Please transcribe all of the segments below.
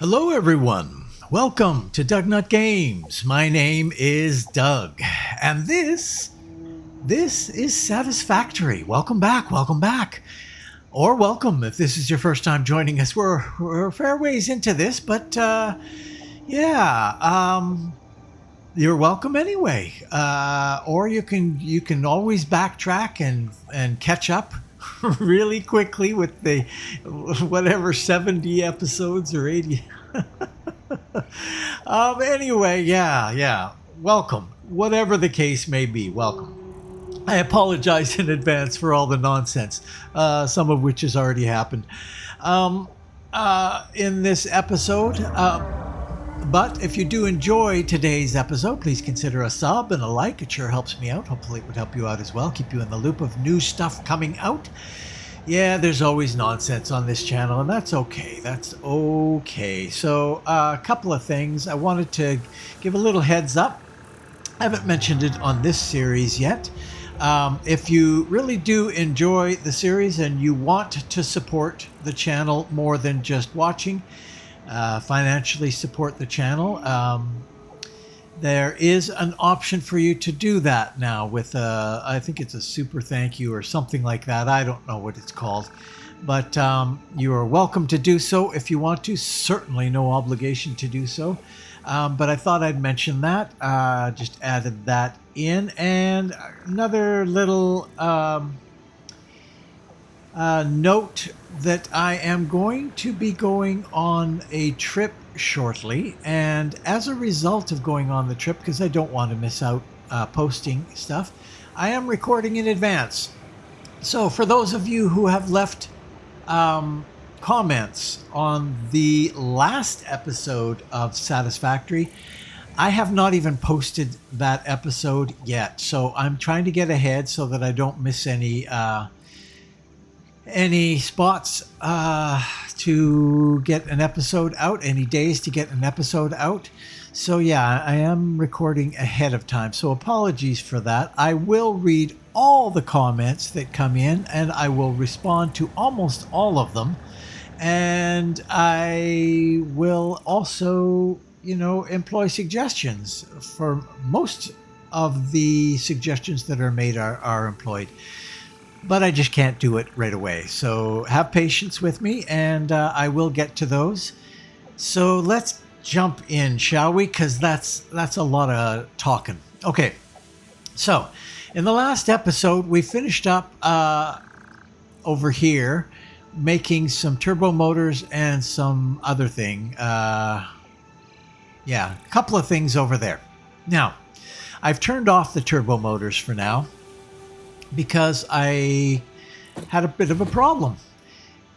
Hello, everyone. Welcome to DougNutGames. My name is Doug, and this is Satisfactory. Welcome back. Welcome back. Or welcome if this is your first time joining us. We're a fair ways into this, but you're welcome anyway. Or you can always backtrack and catch up really quickly with the whatever 70 episodes or 80. Anyway, yeah. Welcome. Whatever the case may be, welcome. I apologize in advance for all the nonsense, some of which has already happened in this episode. But if you do enjoy today's episode, please consider a sub and a like. It sure helps me out. Hopefully it would help you out as well. Keep you in the loop of new stuff coming out. Yeah, there's always nonsense on this channel, and that's okay. That's okay. So a couple of things. I wanted to give a little heads up. I haven't mentioned it on this series yet. If you really do enjoy the series and you want to support the channel more than just watching, financially support the channel, there is an option for you to do that now with I think it's a super thank you or something like that. I don't know what it's called, but you are welcome to do so if you want to. Certainly no obligation to do so, but I thought I'd mention that. Just added that in. And another little note that I am going to be going on a trip shortly, and as a result of going on the trip, because I don't want to miss out posting stuff, I am recording in advance. So for those of you who have left comments on the last episode of Satisfactory, I have not even posted that episode yet, so I'm trying to get ahead so that I don't miss any spots to get an episode out, any days to get an episode out. So yeah, I am recording ahead of time, so apologies for that. I will read all the comments that come in, and I will respond to almost all of them, and I will also employ suggestions. For most of the suggestions that are made are employed, but I just can't do it right away. So have patience with me, and I will get to those. So let's jump in, shall we? Because that's a lot of talking. Okay, so in the last episode, we finished up over here making some turbo motors and some other thing. A couple of things over there. Now, I've turned off the turbo motors for now, because I had a bit of a problem.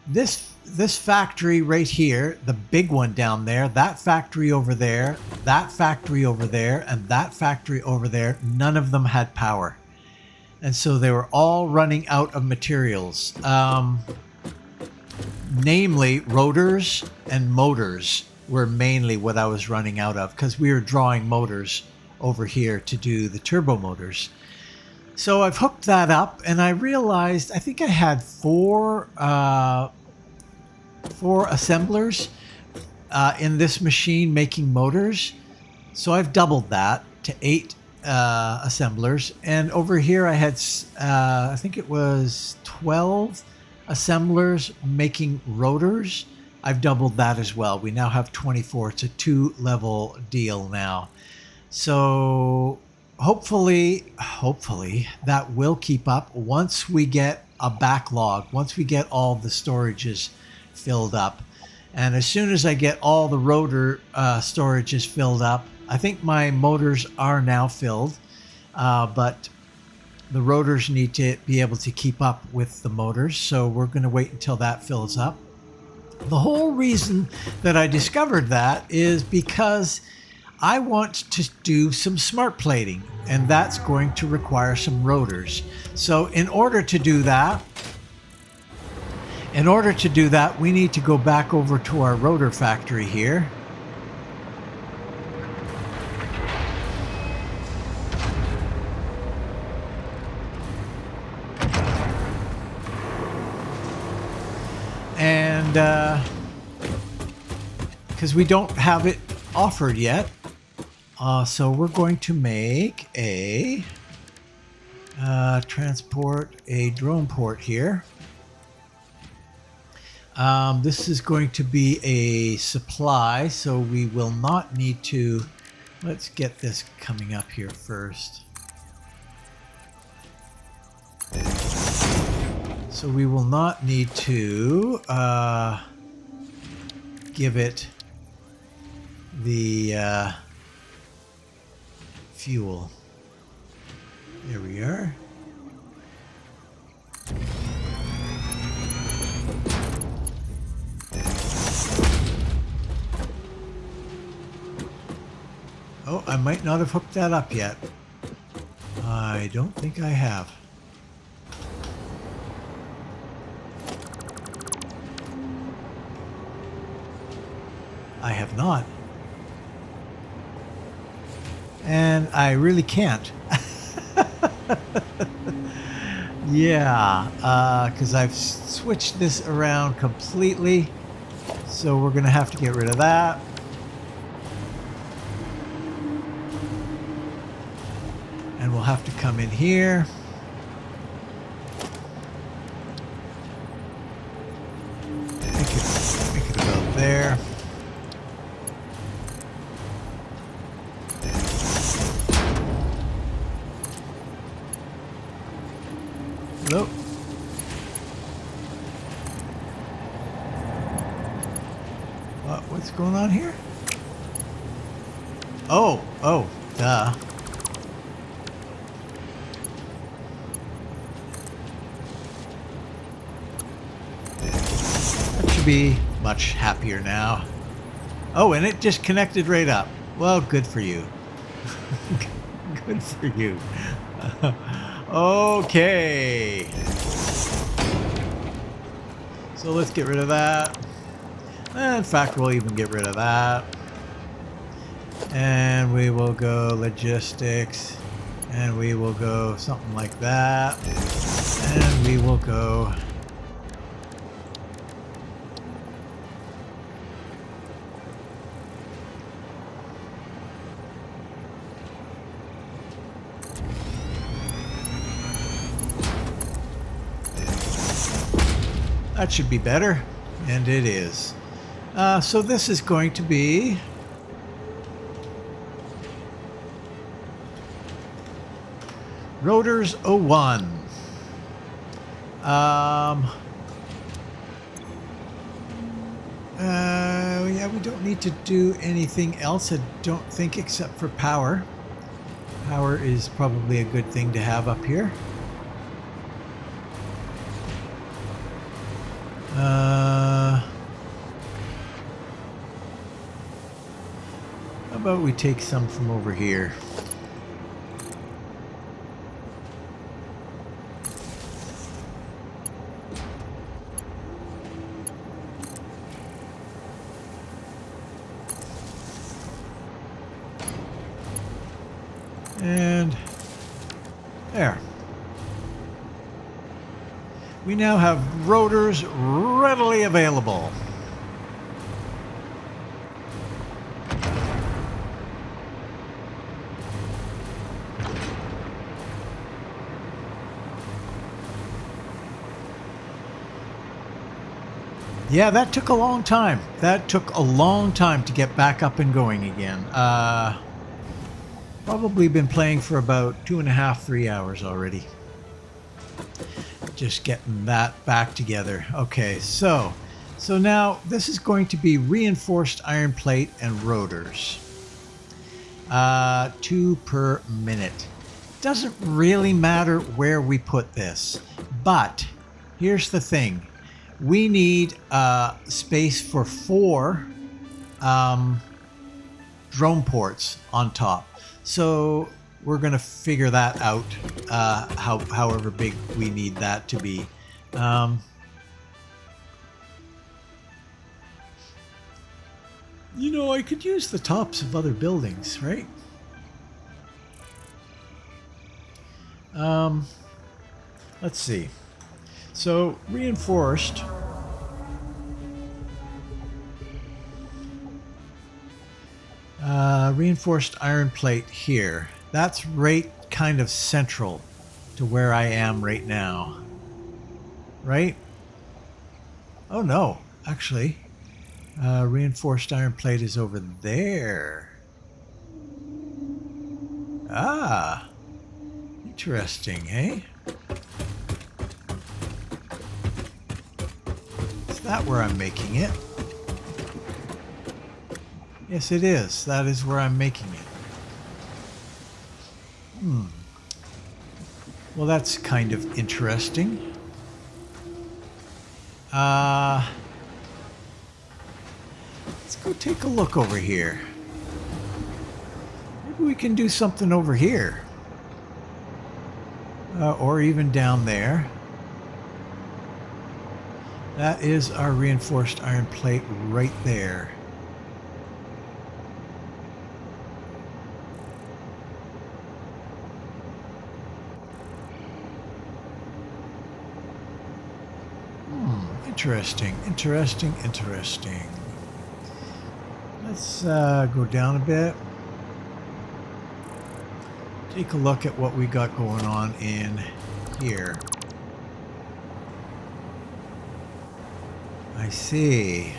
This factory right here, the big one down there, that factory over there, that factory over there, and that factory over there, none of them had power. And so they were all running out of materials. Namely, rotors and motors were mainly what I was running out of, because we were drawing motors over here to do the turbo motors. So I've hooked that up, and I realized I think I had four assemblers in this machine making motors. So I've doubled that to 8 assemblers. And over here I had, I think it was 12 assemblers making rotors. I've doubled that as well. We now have 24. It's a 2-level deal now. So hopefully that will keep up once we get a backlog, once we get all the storages filled up. And as soon as I get all the rotor storages filled up, I think my motors are now filled, but the rotors need to be able to keep up with the motors. So we're going to wait until that fills up. The whole reason that I discovered that is because I want to do some smart plating, and that's going to require some rotors. So in order to do that, we need to go back over to our rotor factory here. And because we don't have it offered yet. So we're going to make a transport a drone port here. This is going to be a supply, so we will not need to. Let's get this coming up here first. So we will not need to give it the fuel. There we are. Oh, I might not have hooked that up yet. I don't think I have. I have not. And I really can't. Yeah, because I've switched this around completely. So we're going to have to get rid of that. And we'll have to come in here. Make it about there. Hello. What's going on here? Oh, duh. That should be much happier now. Oh, and it just connected right up. Well, good for you. Good for you. Okay. So let's get rid of that. In fact, we'll even get rid of that. And we will go logistics. And we will go something like that. And we will go... That should be better, and it is. So this is going to be Rotors 01. Yeah, we don't need to do anything else, I don't think, except for power. Power is probably a good thing to have up here. How about we take some from over here? And there. We now have rotors readily available. Yeah, that took a long time. That took a long time to get back up and going again. Probably been playing for about 2.5, 3 hours already. Just getting that back together. Okay, so now this is going to be reinforced iron plate and rotors. 2 per minute. Doesn't really matter where we put this, but here's the thing. We need space for 4 drone ports on top. So we're going to figure that out, however big we need that to be. You know, I could use the tops of other buildings, right? Let's see. So reinforced. Reinforced iron plate here. That's right kind of central to where I am right now. Right? Oh no, actually. Reinforced iron plate is over there. Ah, interesting, eh? Is that where I'm making it? Yes, it is. That is where I'm making it. Well, that's kind of interesting. Let's go take a look over here. Maybe we can do something over here. Or even down there. That is our reinforced iron plate right there. Interesting, interesting, interesting. Let's go down a bit. Take a look at what we got going on in here. I see.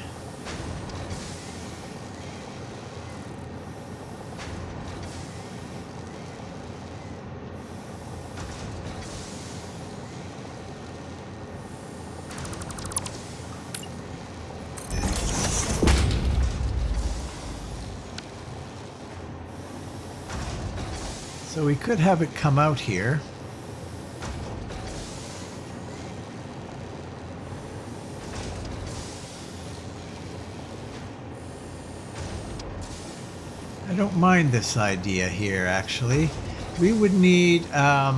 So we could have it come out here. I don't mind this idea here, actually. We would need... that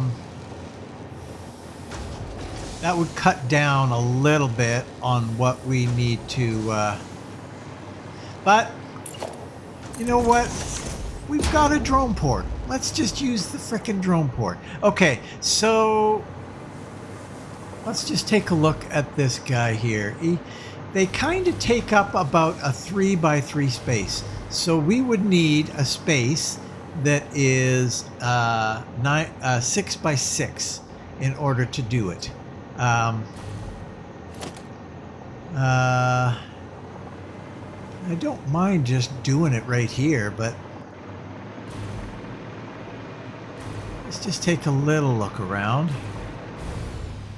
would cut down a little bit on what we need to... but, you know what? We've got a drone port. Let's just use the frickin' drone port. Okay, so... let's just take a look at this guy here. They kind of take up about a 3x3 space. So we would need a space that is 6x6 in order to do it. I don't mind just doing it right here, but let's just take a little look around.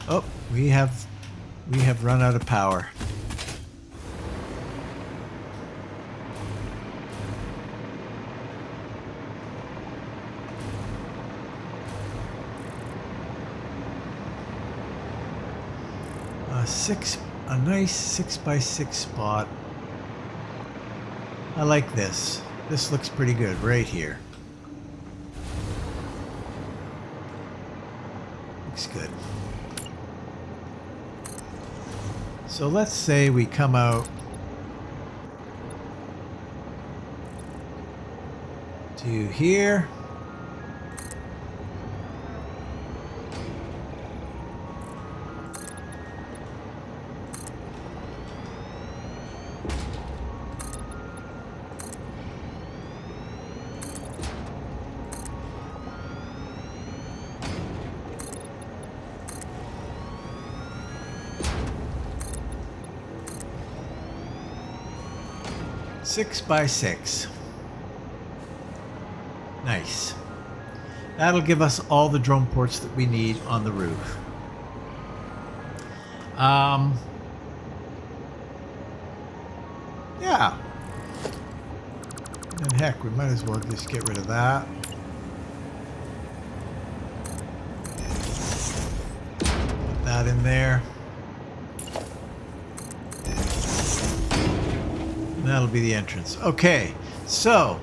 Oh, we have run out of power. A nice 6x6 spot. I like this. This looks pretty good right here. Looks good. So let's say we come out to here. Six by 6. Nice. That'll give us all the drone ports that we need on the roof. Yeah. And heck, we might as well just get rid of that. Put that in there. That'll be the entrance. Okay, so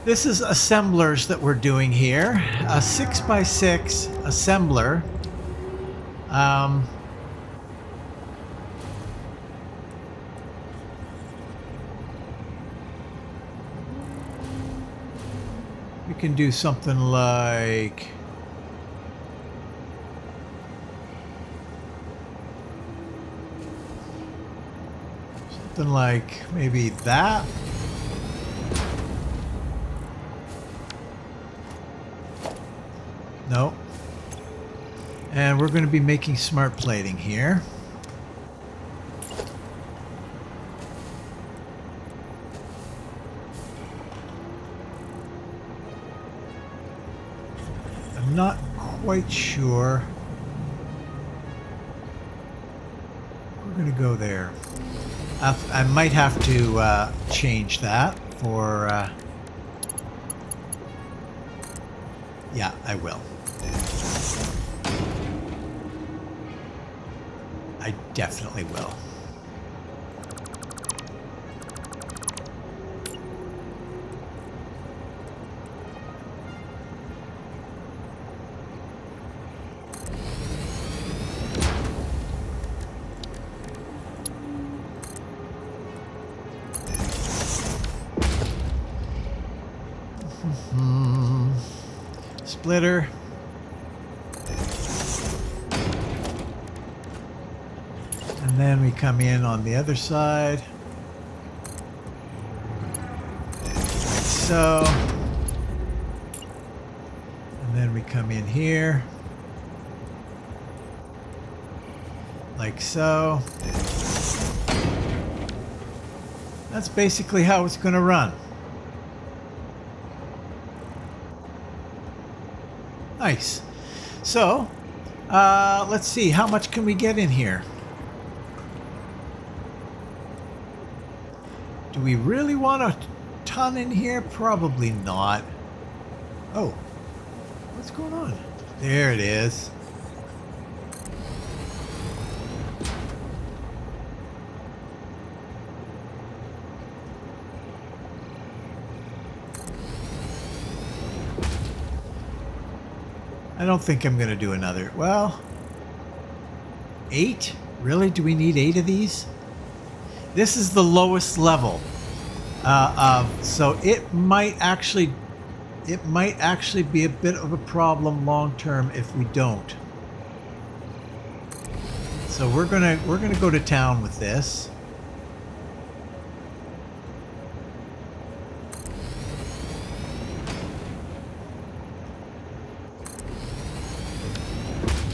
this is assemblers that we're doing here. A 6x6 assembler. We can do something like... something like maybe that. No. And we're going to be making smart plating here. I'm not quite sure. We're going to go there. I might have to change that for... yeah, I will. I definitely will. Splitter. And then we come in on the other side. Like so. And then we come in here. Like so. That's basically how it's going to run. Nice. So, let's see. How much can we get in here? Do we really want a ton in here? Probably not. Oh. What's going on? There it is. I don't think I'm going to do another. Well, 8? Really? Do we need 8 of these? This is the lowest level. So it might actually be a bit of a problem long term if we don't. So we're gonna go to town with this.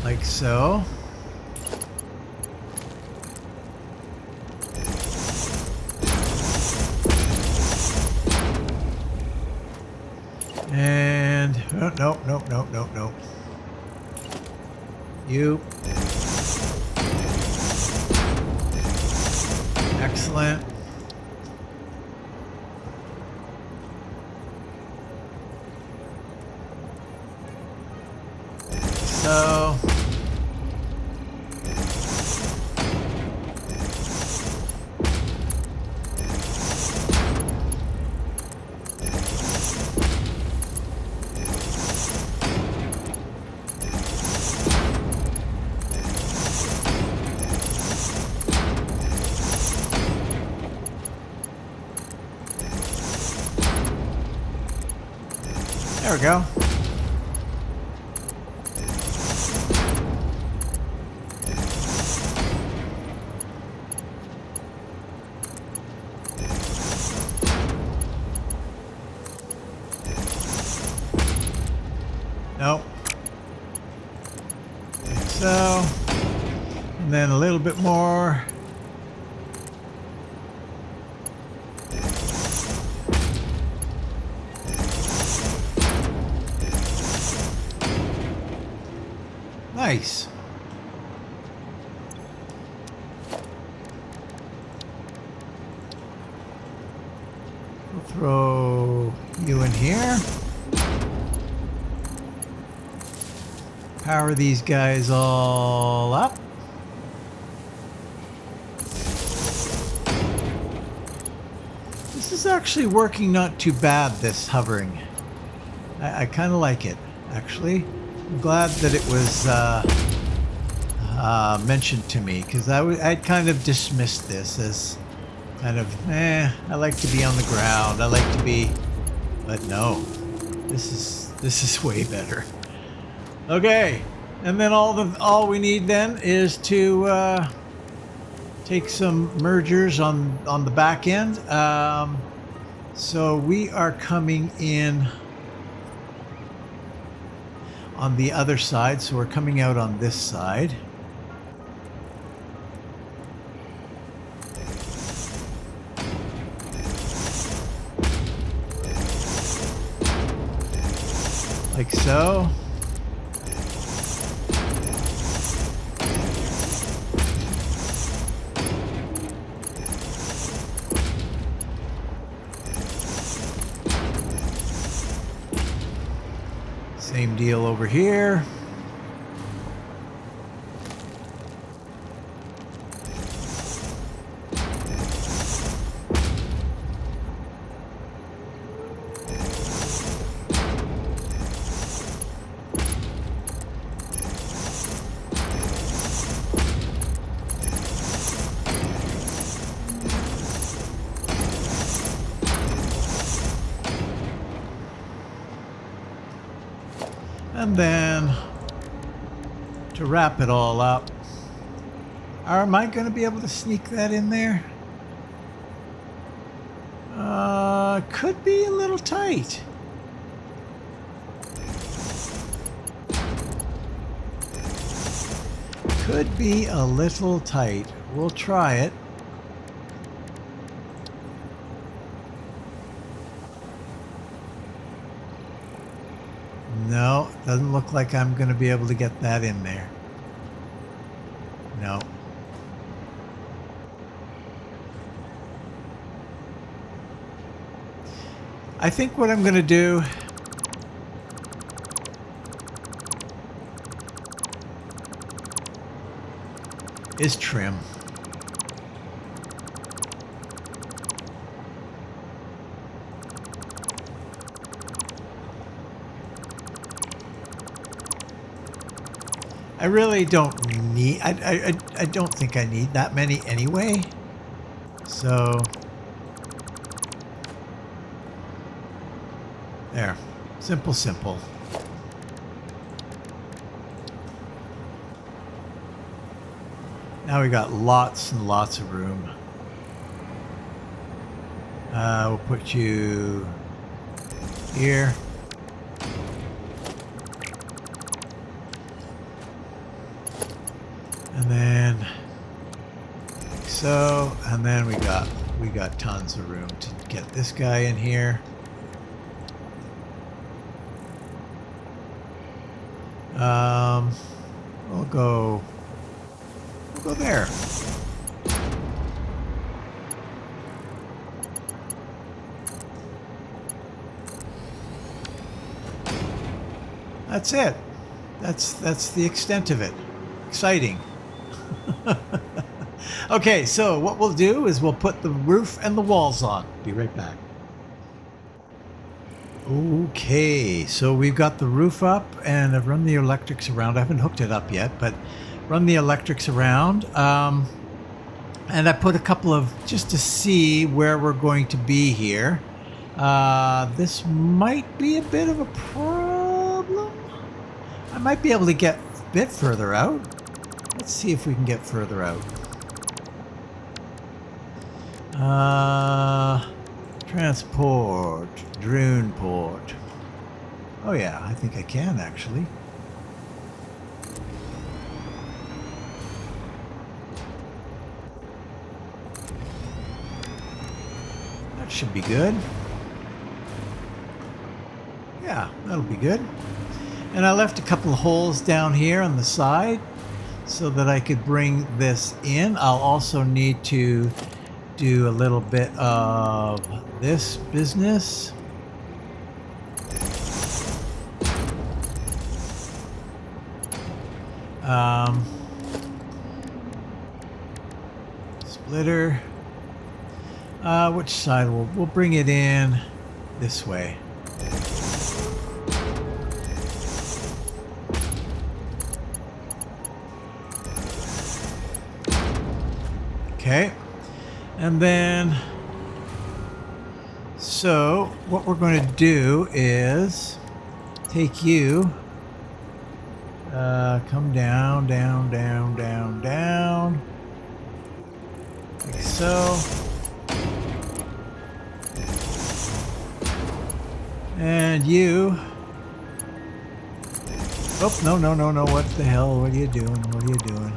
Like so. And oh, nope. You. Excellent. So. There we go. Nope. Like so. And then a little bit more. Nice. We'll throw you in here. Power these guys all up. This is actually working not too bad, this hovering. I kind of like it, actually. I'm glad that it was mentioned to me, because I'd kind of dismissed this as kind of, I like to be on the ground. I like to be, but no, this is way better. Okay, and then all we need then is to take some mergers on the back end. So we are coming in on the other side. So we're coming out on this side. Like so. Same deal over here. And then, to wrap it all up, am I going to be able to sneak that in there? Could be a little tight. Could be a little tight. We'll try it. No, doesn't look like I'm going to be able to get that in there. No. I think what I'm going to do is trim. I really don't need, I don't think I need that many anyway. So, there. Simple, simple. Now we got lots and lots of room. We'll put you here. And then like so, and then we got tons of room to get this guy in here. We'll go there. That's it. That's the extent of it. Exciting. Okay, so what we'll do is we'll put the roof and the walls on. Be right back. Okay, so we've got the roof up and I've run the electrics around. I haven't hooked it up yet, but run the electrics around. And I put a couple of, just to see where we're going to be here. This might be a bit of a problem. I might be able to get a bit further out. Let's see if we can get further out. Transport, drone port. Oh yeah, I think I can actually. That should be good. Yeah, that'll be good. And I left a couple of holes down here on the side so that I could bring this in. I'll also need to do a little bit of this business. Splitter. Which side? We'll bring it in this way. Okay. And then, so what we're going to do is take you, come down, down, down, down, down, like so. And you Oh, no, no, no, no. What the hell? What are you doing? What are you doing?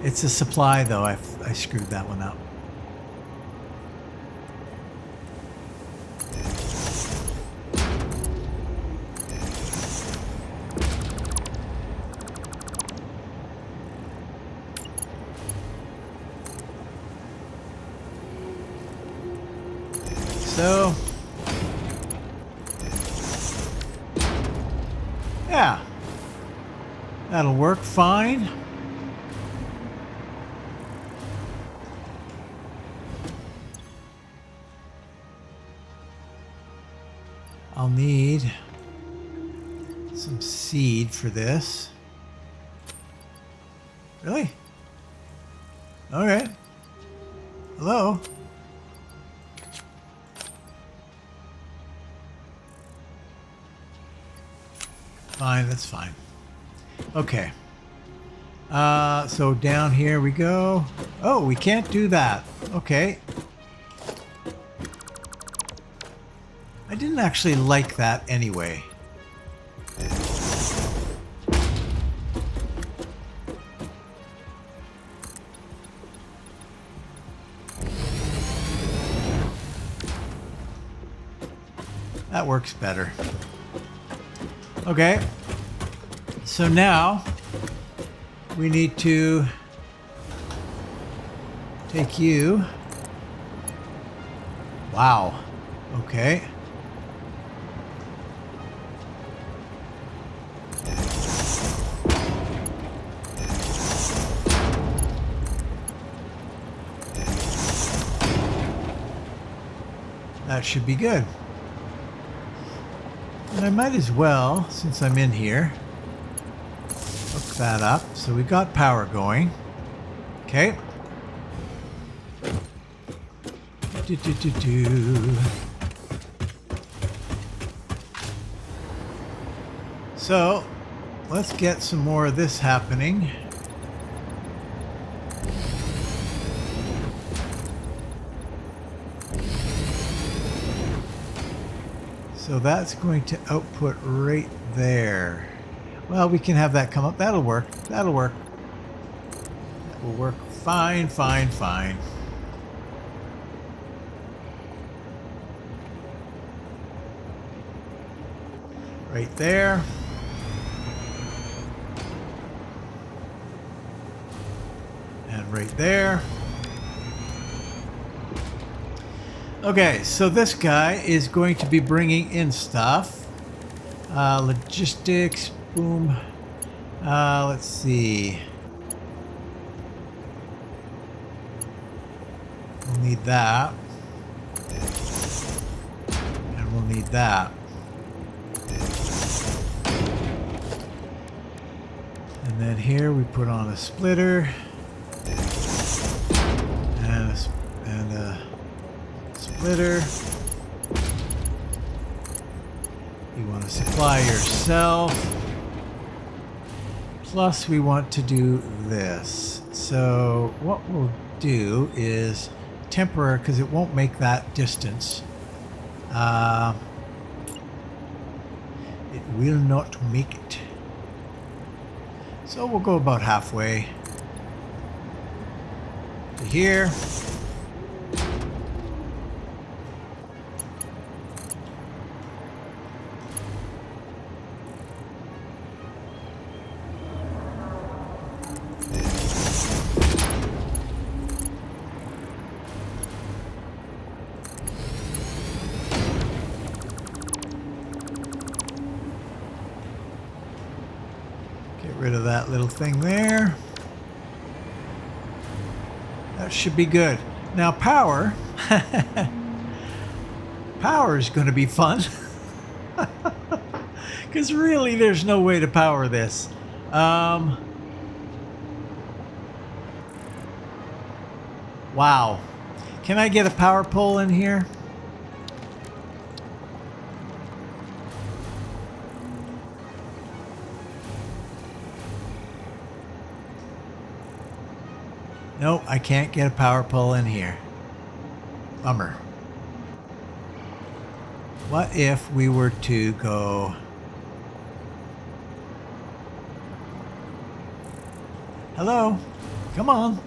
It's a supply, though. I screwed that one up. So, yeah, that'll work fine. I'll need some seed for this. Really? Okay. Hello? Fine, that's fine. Okay. So down here we go. Oh, we can't do that. Okay. I didn't actually like that anyway. That works better. Okay. So now we need to take you. Wow. Okay. That should be good. And I might as well, since I'm in here, hook that up. So we got power going. Okay. So let's get some more of this happening. So that's going to output right there. Well, we can have that come up. That'll work. That'll work. That will work fine, fine, fine. Right there. And right there. Okay, so this guy is going to be bringing in stuff. Logistics, boom. Let's see. We'll need that. And we'll need that. And then here we put on a splitter. And a splitter. You want to supply yourself. Plus we want to do this. So what we'll do is temporary, because it won't make that distance. It will not make it. So we'll go about halfway to here. Get rid of that little thing there. That should be good. Now power. Power is going to be fun. Because really there's no way to power this. Wow. Can I get a power pole in here? Nope, I can't get a power pole in here. Bummer. What if we were to go... Hello? Come on.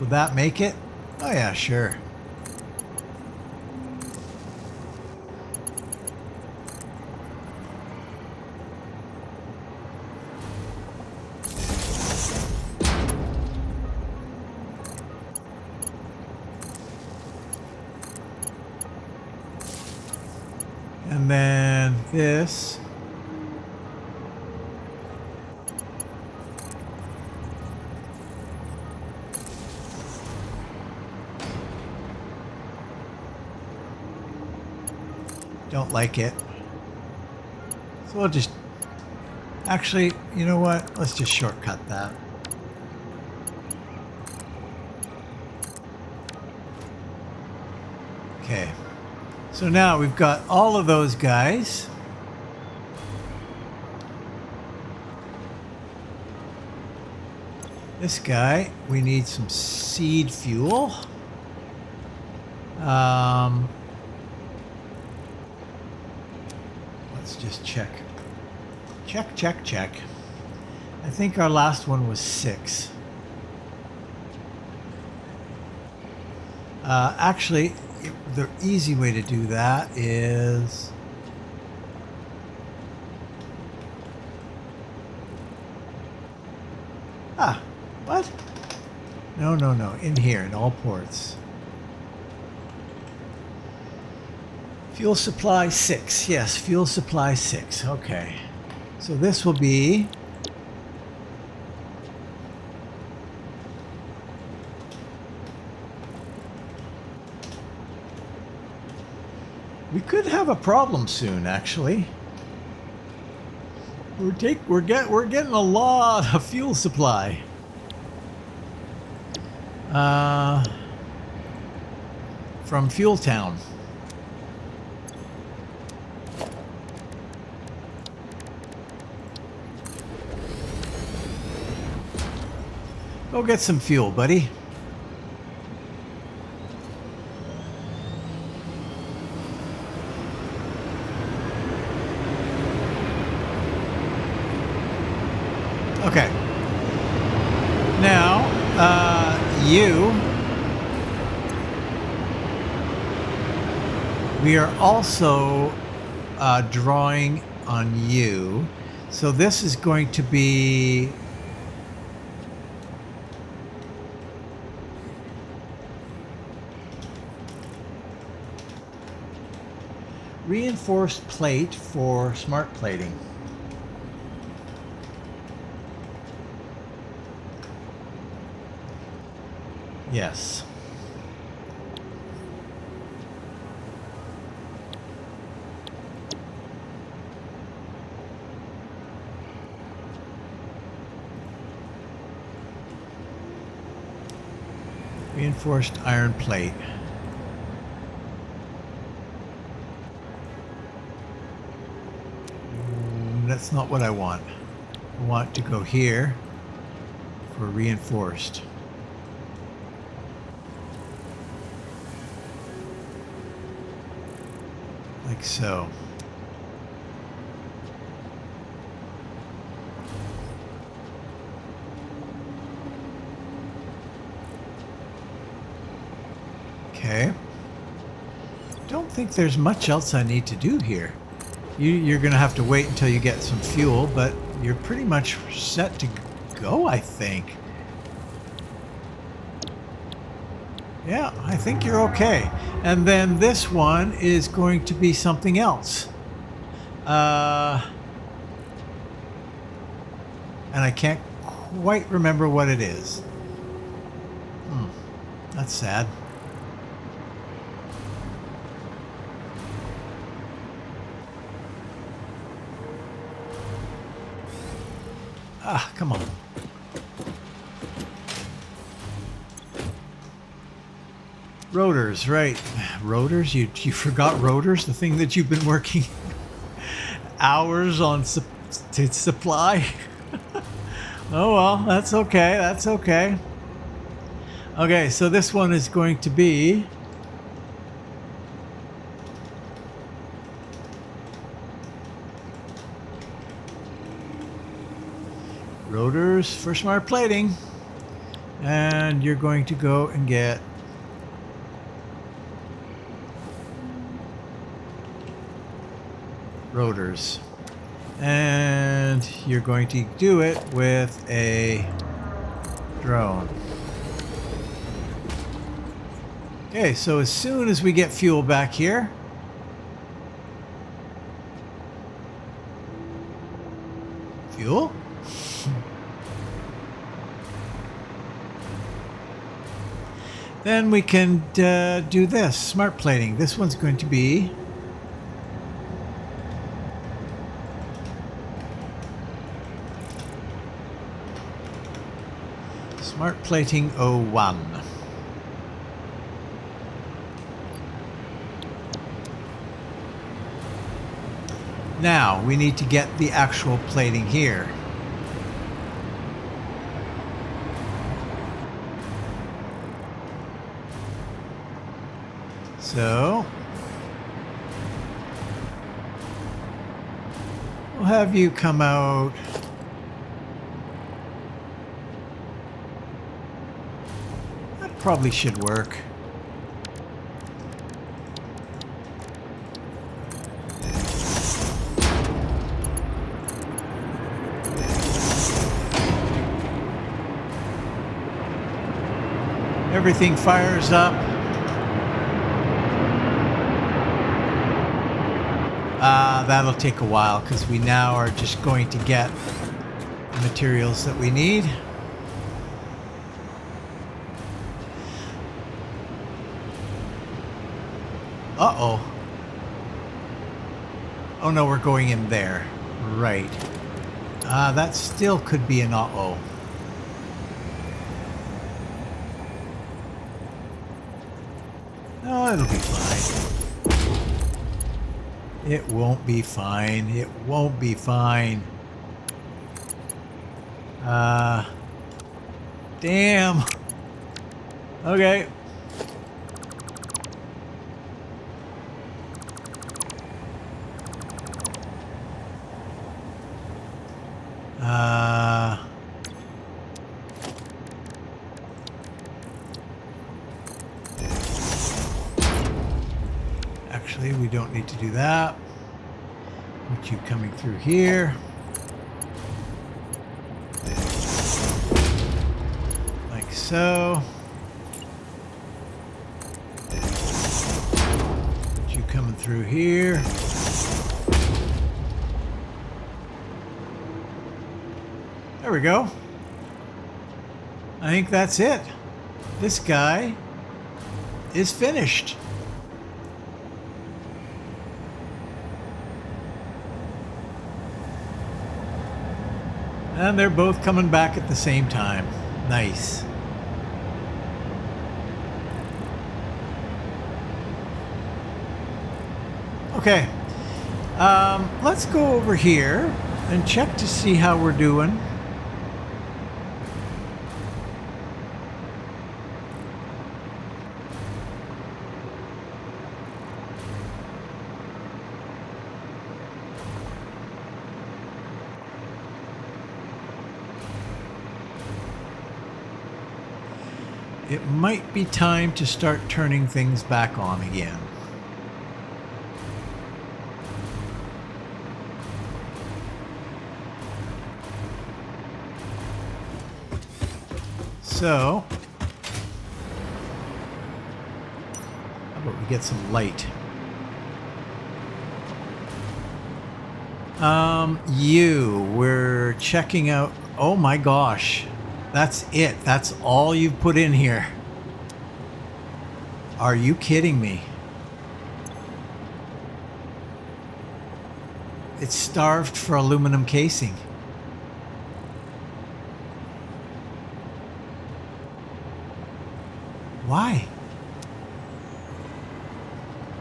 Would that make it? Oh yeah, sure. And then this. Don't like it. So we'll just... Actually, you know what? Let's just shortcut that. Okay. So now we've got all of those guys. This guy, we need some seed fuel. Let's just check. Check. I think our last one was 6. Actually, the easy way to do that is... What? No. In here, in all ports. Fuel supply 6. Yes, fuel supply 6. Okay. So this will be... We could have a problem soon, actually. We're getting a lot of fuel supply. From Fuel Town. Go get some fuel, buddy. Okay. Now, we are also drawing on you. So this is going to be... reinforced plate for smart plating. Yes. Reinforced iron plate. That's not what I want. I want to go here for reinforced. Like so. Okay. Don't think there's much else I need to do here. You're going to have to wait until you get some fuel, but you're pretty much set to go, I think. Yeah, I think you're okay. And then this one is going to be something else. And I can't quite remember what it is. That's sad. Come on. Rotors, right. Rotors? You forgot rotors? The thing that you've been working hours on to supply? Oh well, that's okay. Okay, so this one is going to be rotors for smart plating. And you're going to go and get rotors. And you're going to do it with a drone. Okay, so as soon as we get fuel back here, fuel? Then we can do this, smart plating. This one's going to be smart plating 01. Now we need to get the actual plating here. So we'll have you come out. That probably should work. Everything fires up. That'll take a while because we now are just going to get the materials that we need. Uh-oh. Oh no, we're going in there. Right. That still could be an uh-oh. Oh, it'll be fine. It won't be fine. It won't be fine. Damn. Okay. Actually, we don't need to do that. Put you coming through here. Like so. Put you coming through here. There we go. I think that's it. This guy is finished. And they're both coming back at the same time. Nice. Okay. Let's go over here and check to see how we're doing. It might be time to start turning things back on again. So, how about we get some light? We're checking out. Oh my gosh. That's it. That's all you've put in here. Are you kidding me? It's starved for aluminum casing. Why?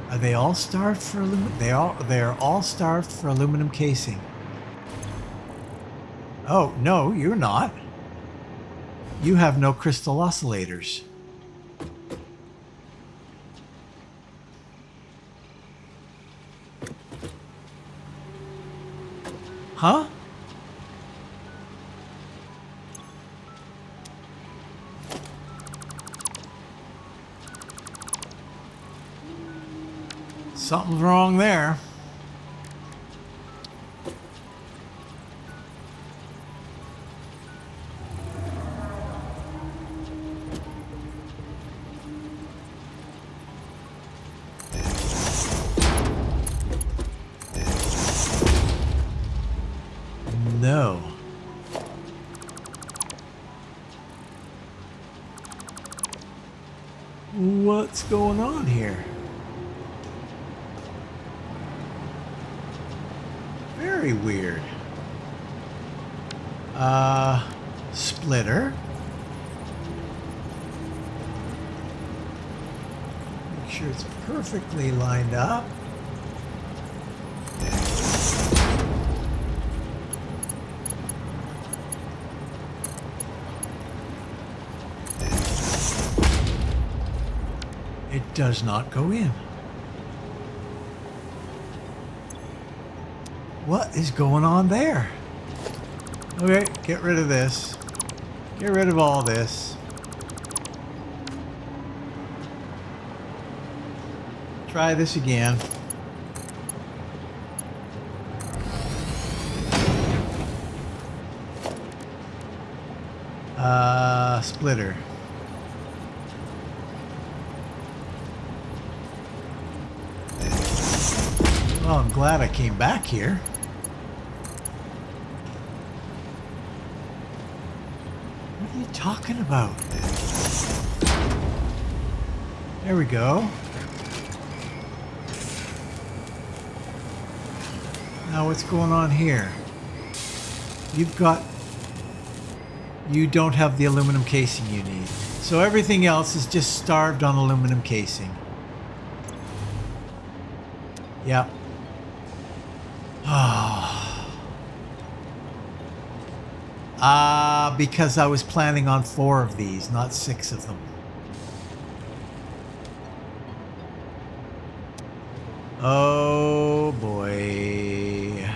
Are they all starved for aluminum? They're all starved for aluminum casing. Oh, no, you're not. You have no crystal oscillators. Huh? Something's wrong there. No. What's going on here? Very weird. Splitter. Make sure it's perfectly lined up. It does not go in. What is going on there? Okay, get rid of this. Get rid of all this. Try this again. Splitter. Well, I'm glad I came back here. What are you talking about? There we go. Now what's going on here? You don't have the aluminum casing you need. So everything else is just starved on aluminum casing. Yep. Because I was planning on 4 of these, not 6 of them. Oh boy.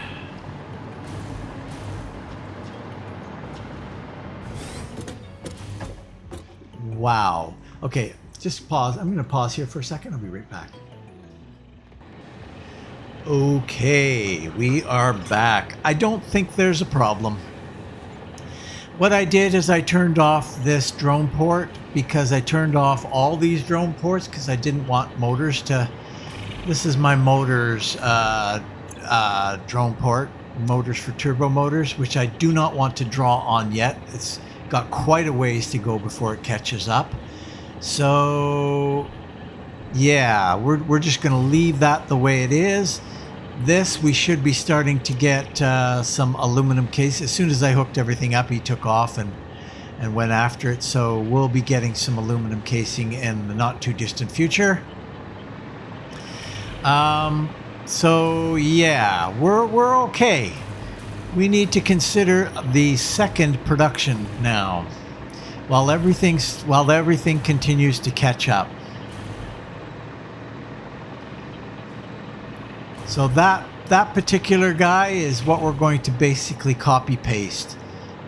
Wow. Okay, just pause. I'm going to pause here for a second. I'll be right back. Okay, we are back. I don't think there's a problem. What I did is I turned off this drone port because I turned off all these drone ports because I didn't want motors to... This is my motors drone port, motors for turbo motors, which I do not want to draw on yet. It's got quite a ways to go before it catches up. So yeah, we're just going to leave that the way it is. This, we should be starting to get some aluminum case. As soon as I hooked everything up, he took off and went after it. So we'll be getting some aluminum casing in the not too distant future. So yeah, we're okay. We need to consider the second production now, while everything continues to catch up. So that particular guy is what we're going to basically copy paste,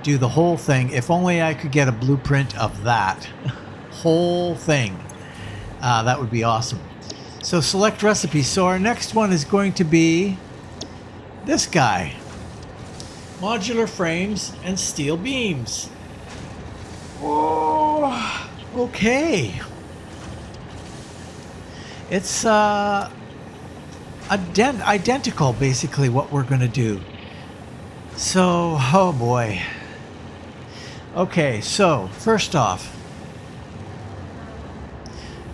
do the whole thing. If only I could get a blueprint of that whole thing, that would be awesome. So select recipe. So our next one is going to be this guy. Modular frames and steel beams. Oh, okay. It's identical, basically, what we're going to do. So, oh boy. Okay, so first off,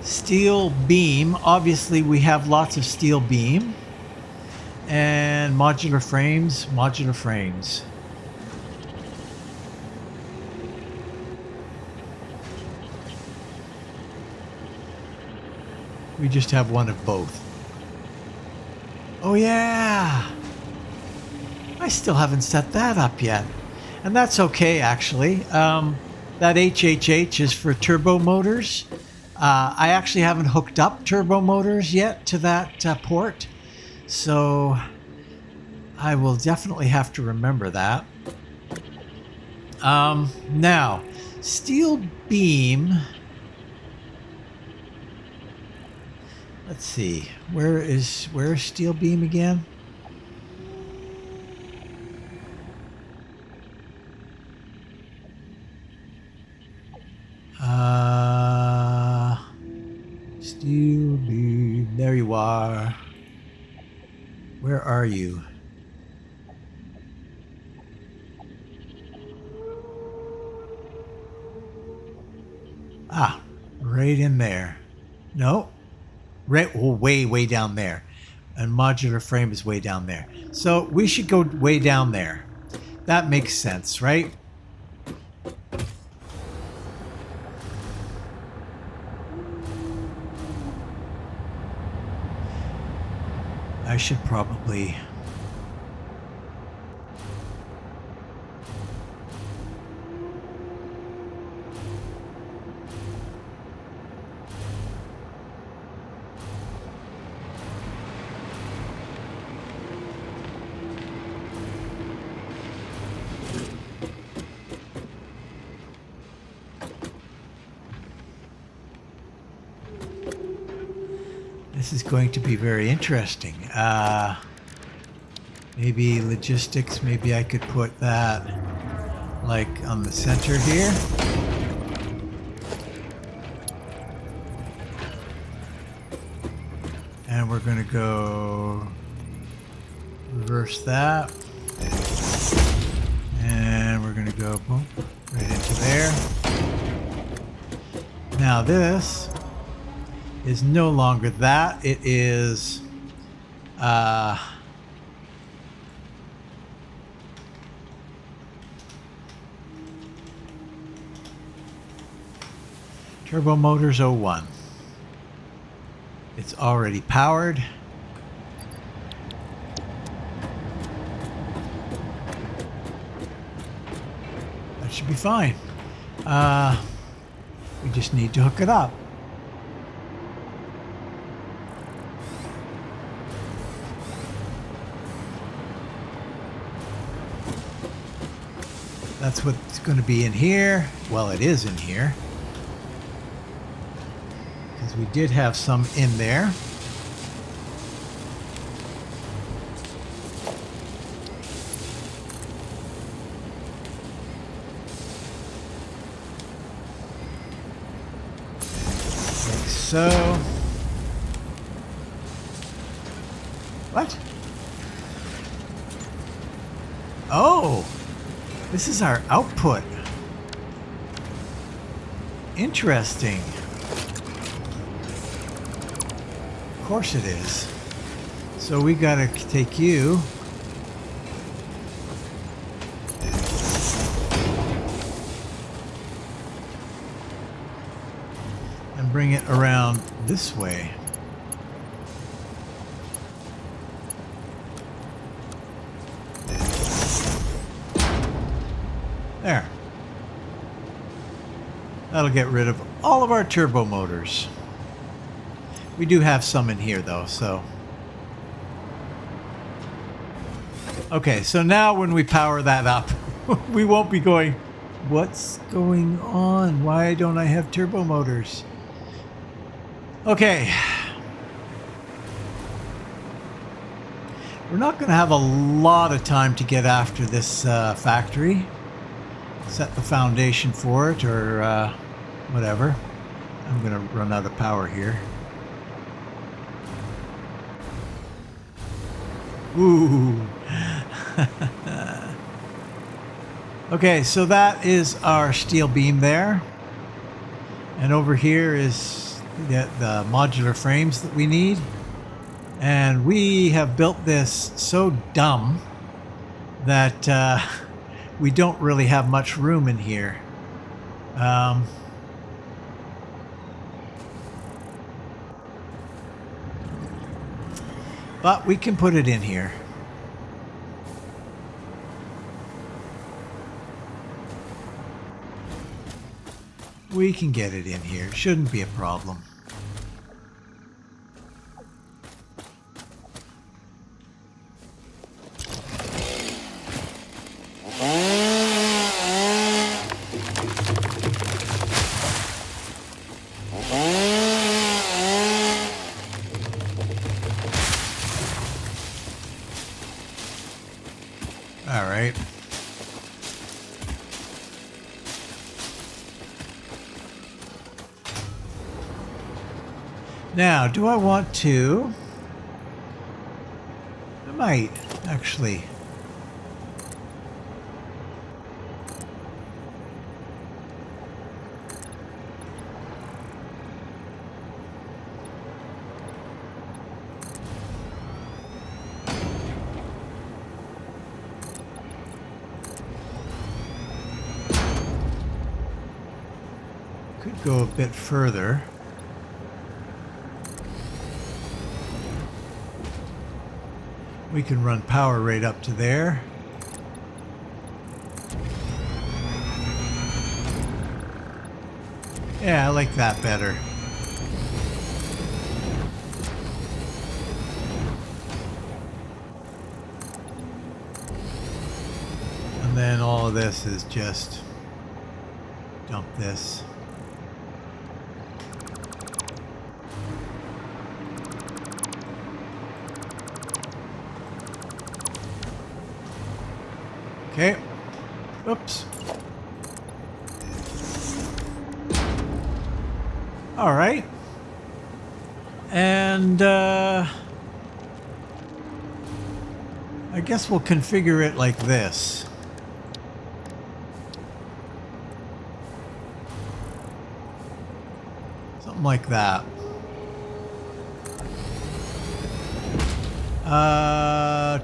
steel beam. Obviously, we have lots of steel beam. And modular frames, modular frames. We just have one of both. Oh yeah! I still haven't set that up yet. And that's okay, actually. That HHH is for turbo motors. I actually haven't hooked up turbo motors yet to that port. So I will definitely have to remember that. Now, steel beam. Let's see. Where is steel beam again? Steel beam. There you are. Where are you? Ah, right in there. No, right, oh, way down there. And modular frame is way down there. So we should go way down there. That makes sense, right? I should probably... This is going to be very interesting. Maybe logistics, maybe I could put that like on the center here. And we're going to go reverse that. And we're going to go boom, right into there. Now this is no longer that. It is Turbo Motors 01. It's already powered. That should be fine. We just need to hook it up. That's what's going to be in here. Well, it is in here. Because we did have some in there. Like so. What? Oh! This is our output. Interesting. Of course it is. So we gotta take you. And bring it around this way. There. That'll get rid of all of our turbo motors. We do have some in here though, so. Okay, so now when we power that up, we won't be going, what's going on? Why don't I have turbo motors? Okay. We're not going to have a lot of time to get after this factory. Set the foundation for it or whatever. I'm going to run out of power here. Ooh. Okay, so that is our steel beam there. And over here is the modular frames that we need. And we have built this so dumb that we don't really have much room in here. But we can put it in here. We can get it in here. Shouldn't be a problem. All right. Now, do I want to? I might, actually. Could go a bit further. We can run power right up to there. Yeah, I like that better. And then all of this is just dump this. Okay. Oops. All right. And I guess we'll configure it like this. Something like that.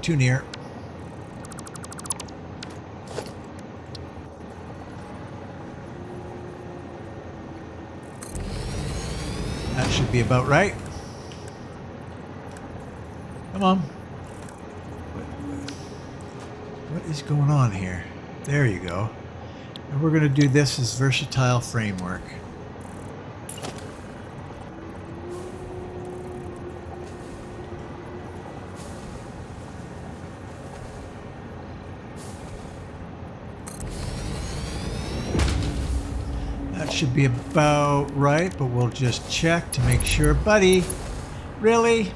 Too near. That should be about right. Come on. What is going on here? There you go. And we're going to do this as versatile framework. That should be about right, but we'll just check to make sure. Buddy, really?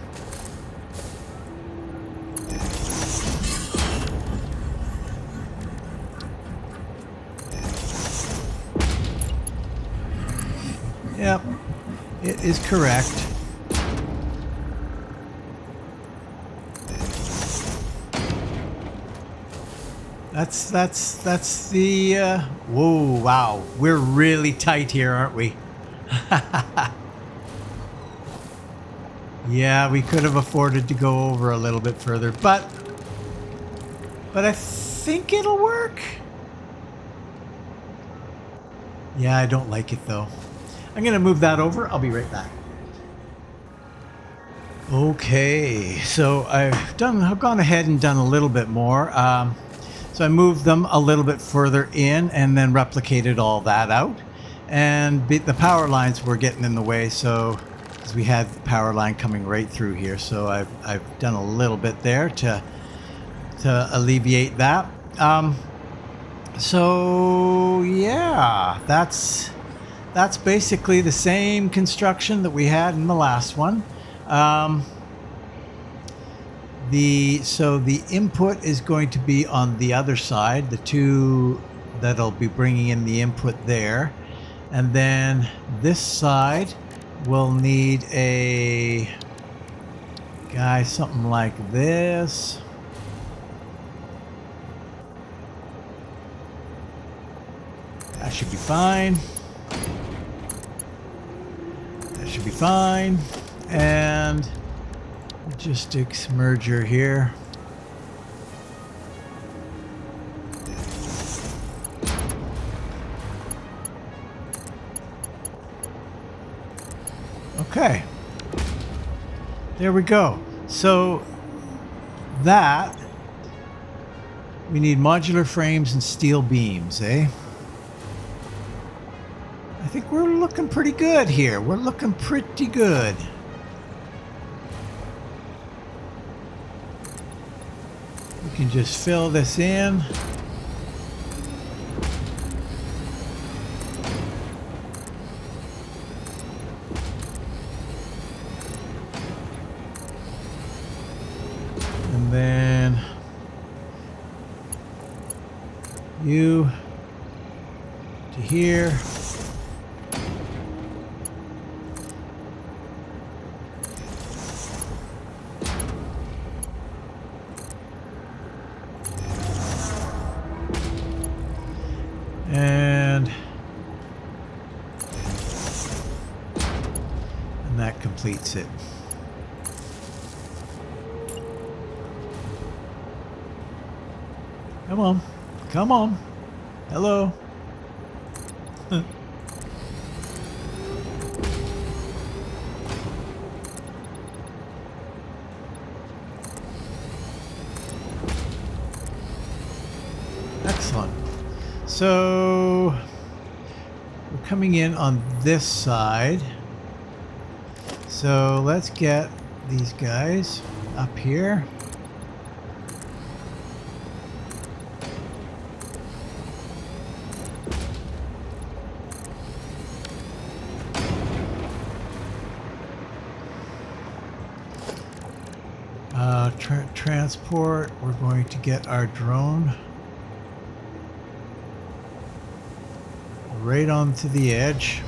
Yep, it is correct. That's the, whoa, wow. We're really tight here, aren't we? Yeah, we could have afforded to go over a little bit further, but I think it'll work. Yeah, I don't like it though. I'm going to move that over. I'll be right back. Okay, so I've gone ahead and done a little bit more. So I moved them a little bit further in and then replicated all that out. And the power lines were getting in the way, so because we had the power line coming right through here. So I've done a little bit there to alleviate that. So yeah, that's basically the same construction that we had in the last one. So the input is going to be on the other side, the two that'll be bringing in the input there. And then this side will need a guy, something like this. That should be fine. That should be fine. And logistics merger here. Okay. There we go. So that we need modular frames and steel beams, eh? I think we're looking pretty good here. We're looking pretty good. We can just fill this in. And then You to here. And that completes it. Come on. Come on. Hello. Excellent. So we're coming in on this side. So let's get these guys up here. Transport, we're going to get our drone right onto the edge.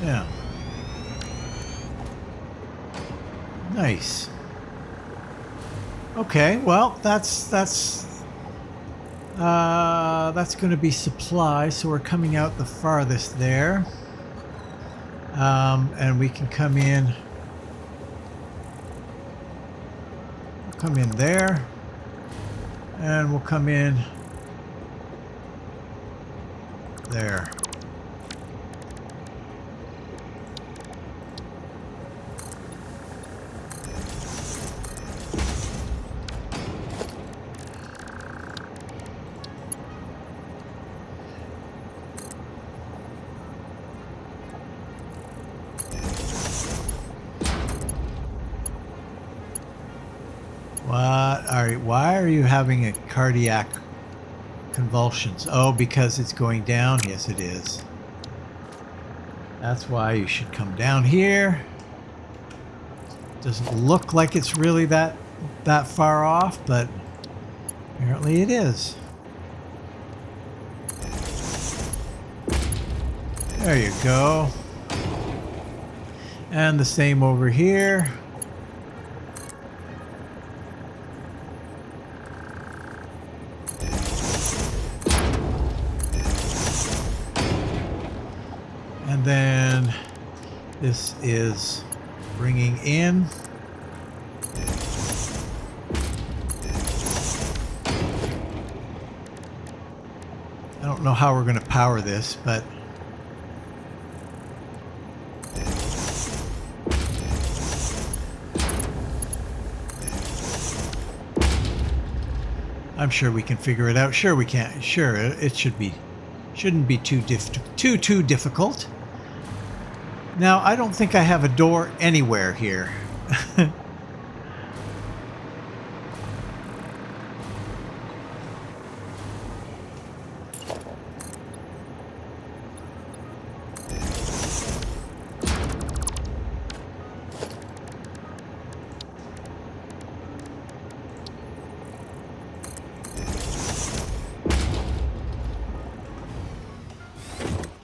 Yeah. Nice. Okay, well, that's going to be supply, so we're coming out the farthest there. And we can come in there, and we'll come in there. Why are you having a cardiac convulsions? Oh, because it's going down? Yes, it is. That's why you should come down here. Doesn't look like it's really that far off, but apparently it is. There you go. And the same over here. And then this is bringing in. I don't know how we're going to power this, but I'm sure we can figure it out. Sure we can. Sure, it shouldn't be too difficult. Now, I don't think I have a door anywhere here.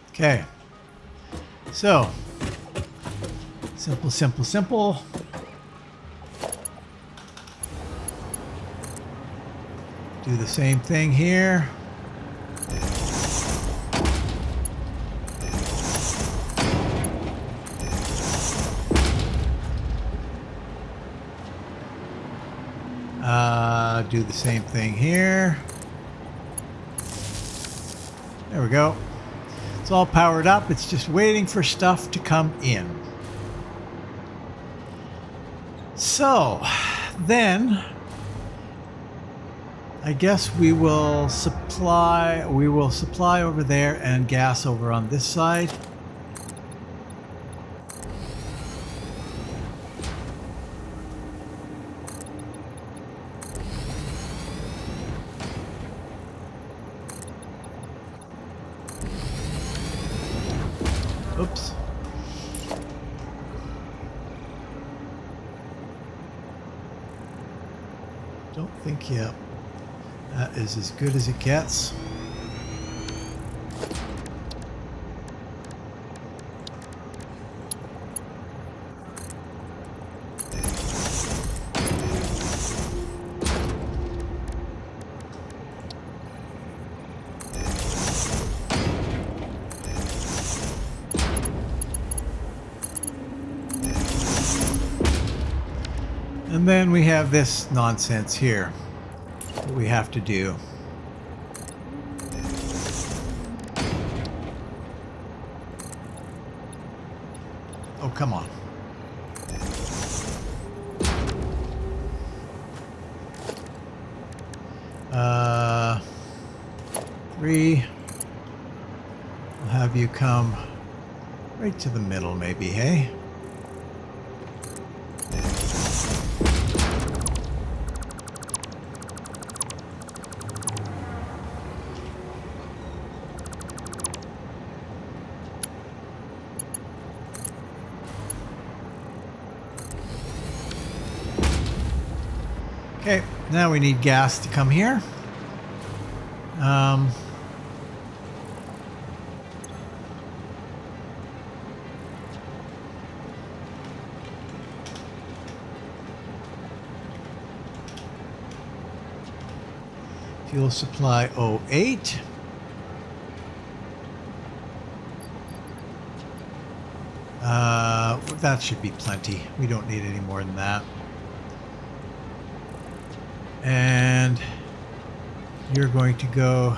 Okay. So, simple. Do the same thing here. Do the same thing here. There we go. It's all powered up. It's just waiting for stuff to come in. So, then I guess we will supply over there and gas over on this side. Oops. don't think, yeah. That is as good as it gets. And then we have this nonsense here that we have to do. Oh, come on. Three. I'll have you come right to the middle, maybe, hey? Okay, now we need gas to come here. Fuel supply 08. That should be plenty. We don't need any more than that. And you're going to go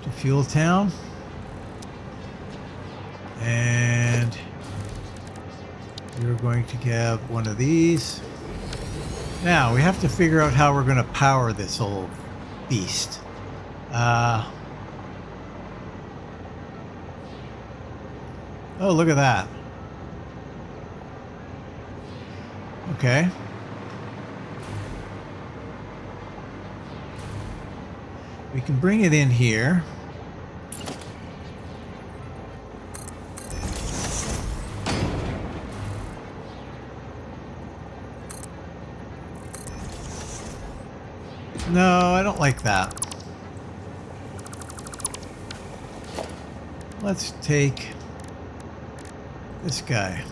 to Fuel Town. And you're going to get one of these. Now, we have to figure out how we're going to power this old beast. Oh, look at that. Okay. We can bring it in here. No, I don't like that. Let's take this guy.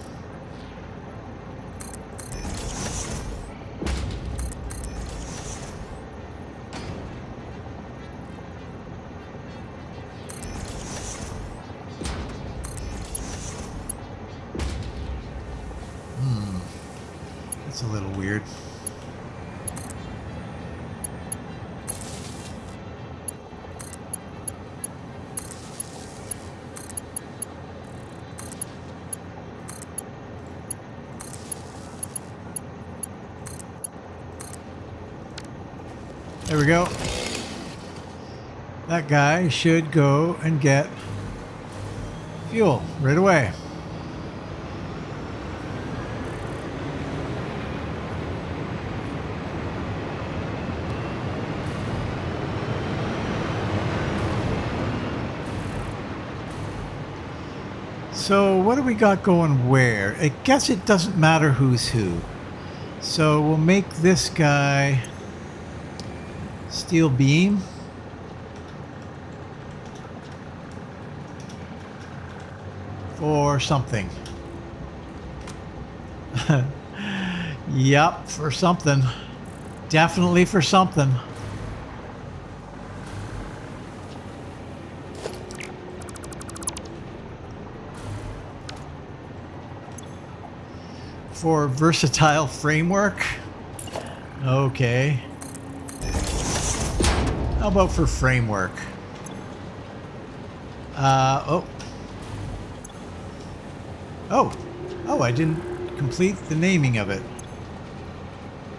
That's a little weird. There we go. That guy should go and get fuel right away. So what do we got going where? I guess it doesn't matter who's who. So we'll make this guy steel beam. For something. Yep, for something. Definitely for something. For versatile framework. Okay. How about for framework? Oh, I didn't complete the naming of it.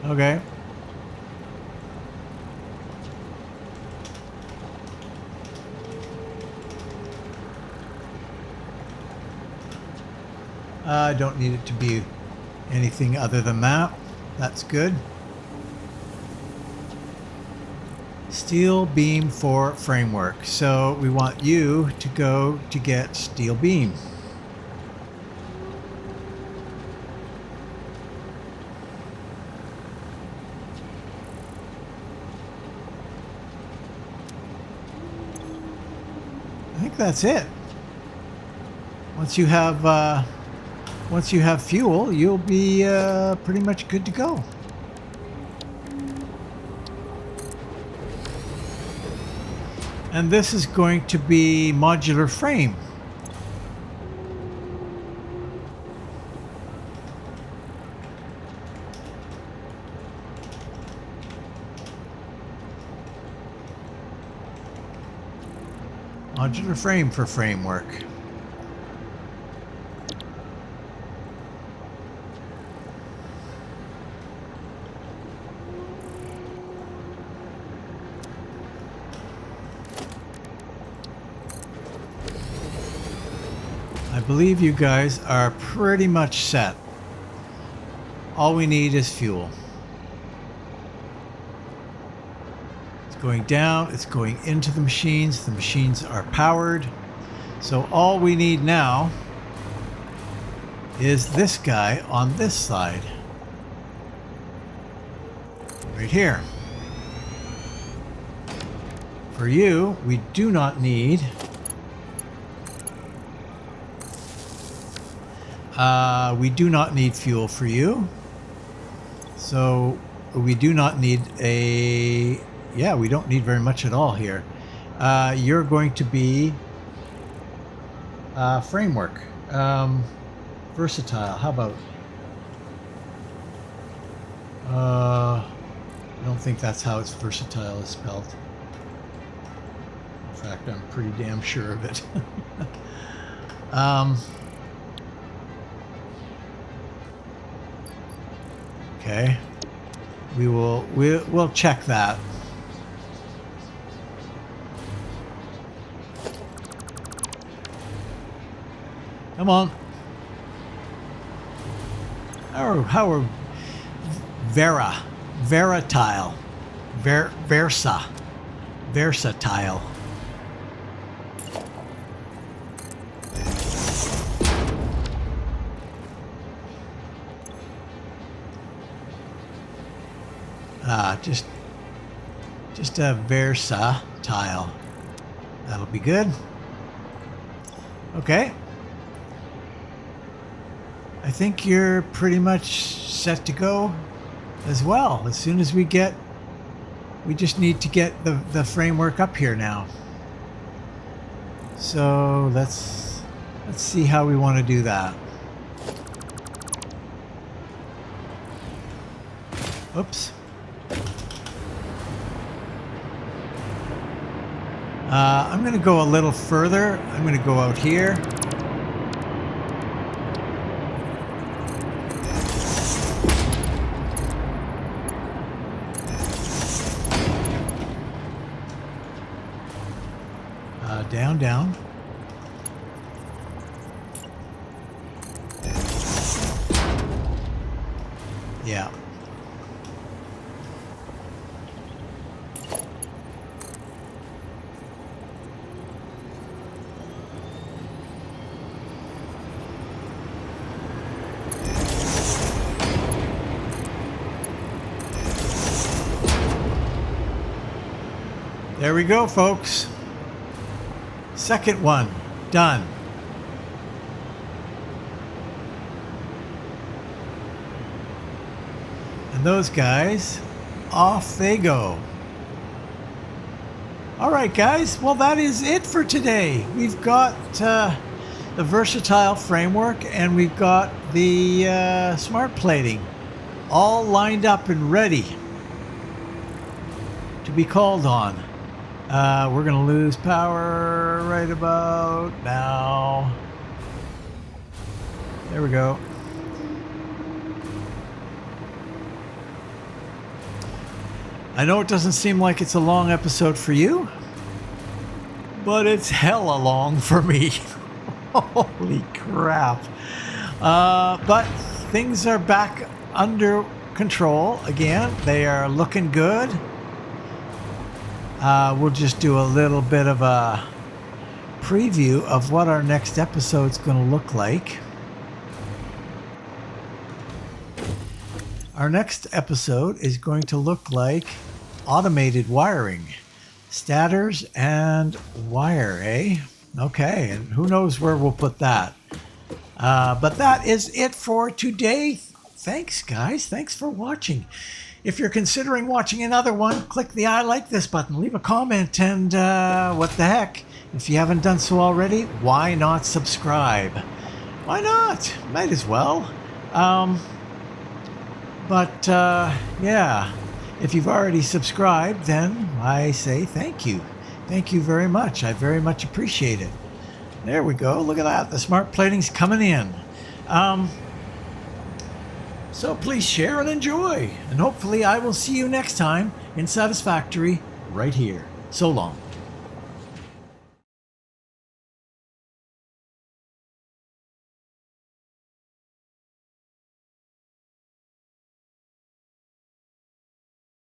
Okay. I don't need it to be anything other than that. That's good. Steel beam for framework. So we want you to go to get steel beam. think that's it. Once you have fuel, you'll be pretty much good to go. And this is going to be modular frame. Modular frame for framework. I believe you guys are pretty much set. All we need is fuel. It's going down, it's going into the machines. The machines are powered. So all we need now is this guy on this side. Right here. For you, we do not need fuel for you. So we do not need we don't need very much at all here. You're going to be framework. Versatile. How about? I don't think that's how it's versatile is spelled. In fact, I'm pretty damn sure of it. Okay, we'll check that. Come on. How are versatile. Just a versatile. That'll be good. Okay. I think you're pretty much set to go as well. As soon as we just need to get the framework up here now. So let's see how we want to do that. Oops. I'm going to go a little further. I'm going to go out here. Down. Yeah. There we go, folks. Second one, done. And those guys, off they go. All right, guys. Well, that is it for today. We've got the versatile framework and we've got the smart plating all lined up and ready to be called on. We're going to lose power right about now. There we go. I know it doesn't seem like it's a long episode for you, but it's hella long for me. Holy crap. But things are back under control again. They are looking good. We'll just do a little bit of a preview of what our next episode's going to look like. Our next episode is going to look like automated wiring. Stators and wire, eh? Okay, and who knows where we'll put that. But that is it for today. Thanks, guys. Thanks for watching. If you're considering watching another one, click the I like this button, leave a comment, and what the heck? If you haven't done so already, why not subscribe? Why not? Might as well. Yeah, if you've already subscribed, then I say thank you. Thank you very much. I very much appreciate it. There we go. Look at that. The smart plating's coming in. So please share and enjoy. And hopefully I will see you next time in Satisfactory right here. So long.